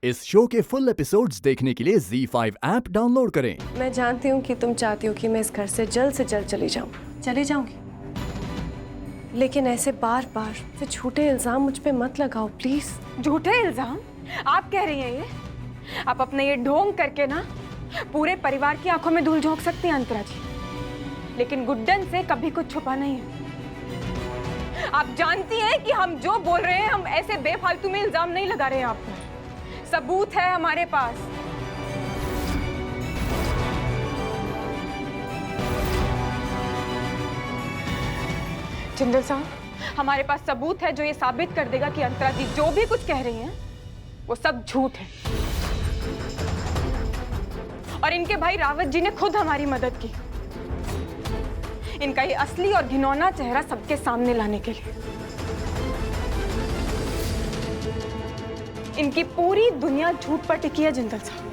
इस शो के full episodes देखने के लिए ZEE5 ऐप डाउनलोड करें। मैं जानती हूँ कि तुम चाहती हो कि मैं इस घर से जल्द चली जाऊँ। चली जाऊंगी, लेकिन ऐसे बार बार से झूठे इल्जाम मुझ पे मत लगाओ प्लीज। झूठे इल्जाम आप कह रही हैं? ये आप अपने ये ढोंग करके ना पूरे परिवार की आंखों में धूल झोंक सकती हैं अंतरा जी, लेकिन गुड्डन से कभी कुछ छुपा नहीं है। आप जानती हैं कि हम जो बोल रहे हैं, हम ऐसे बेफालतू में इल्जाम नहीं लगा रहे हैं आप पर। सबूत है हमारे पास। जिंदल साहब, हमारे पास सबूत है जो ये साबित कर देगा कि अंतरा जी जो भी कुछ कह रही हैं वो सब झूठ है। और इनके भाई रावत जी ने खुद हमारी मदद की इनका ये असली और घिनौना चेहरा सबके सामने लाने के लिए। इनकी पूरी दुनिया झूठ पर टिकी है जिंदल साहब।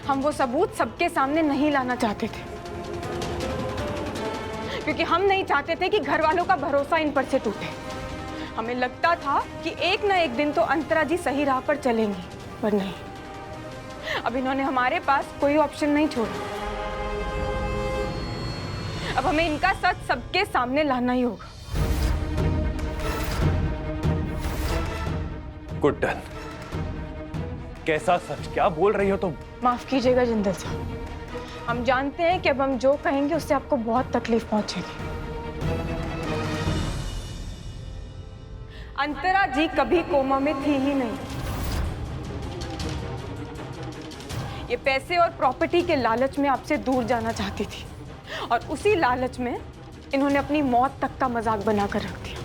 हम वो सबूत सबके सामने नहीं लाना चाहते थे क्योंकि हम नहीं चाहते थे कि घर वालों का भरोसा इन पर से टूटे। हमें लगता था कि एक ना एक दिन तो अंतरा जी सही राह पर चलेंगी, पर नहीं। अब इन्होंने हमारे पास कोई ऑप्शन नहीं छोड़ा। अब हमें इनका सच सबके सामने लाना ही होगा। गुड्डन, कैसा सच? क्या बोल रही हो तुम? माफ कीजिएगा जिंदल साहब, हम जानते हैं कि अब हम जो कहेंगे उससे आपको बहुत तकलीफ पहुंचेगी। अंतरा जी कभी कोमा में थी ही नहीं। ये पैसे और प्रॉपर्टी के लालच में आपसे दूर जाना चाहती थी और उसी लालच में इन्होंने अपनी मौत तक का मजाक बनाकर रख दिया।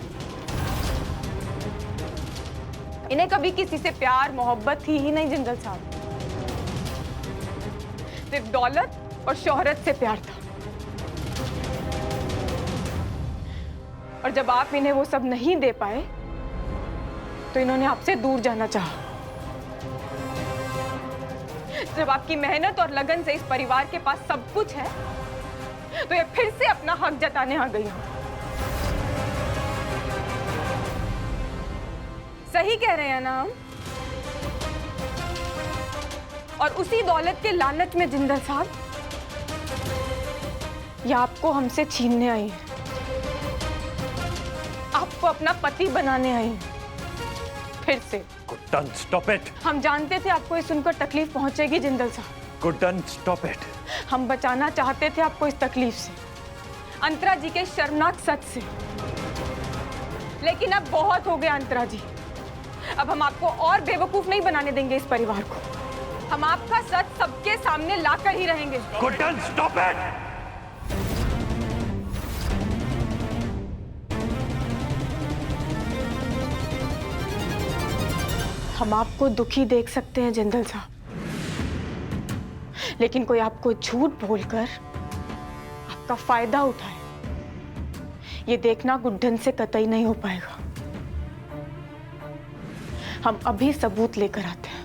इन्हें कभी किसी से प्यार मोहब्बत थी ही नहीं जिंदल साहब, सिर्फ दौलत और शोहरत से प्यार था। और जब आप इन्हें वो सब नहीं दे पाए तो इन्होंने आपसे दूर जाना चाहा। जब आपकी मेहनत और लगन से इस परिवार के पास सब कुछ है तो ये फिर से अपना हक जताने आ गई हो। सही कह रहे हैं ना हम? और उसी दौलत के लालच में जिंदल साहब ये आपको हमसे छीनने आई है, आपको अपना पति बनाने आई है फिर से। Guddan, stop it. हम जानते थे आपको ये सुनकर तकलीफ पहुंचेगी जिंदल साहब। Guddan, stop it. हम बचाना चाहते थे आपको इस तकलीफ से, अंतरा जी के शर्मनाक सच से। लेकिन अब बहुत हो गया अंतरा जी। अब हम आपको और बेवकूफ नहीं बनाने देंगे इस परिवार को। हम आपका सच सबके सामने लाकर ही रहेंगे। Guddan, stop it. हम आपको दुखी देख सकते हैं जिंदल साहब, लेकिन कोई आपको झूठ बोलकर आपका फायदा उठाए ये देखना गुड्डन से कतई नहीं हो पाएगा। हम अभी सबूत लेकर आते हैं।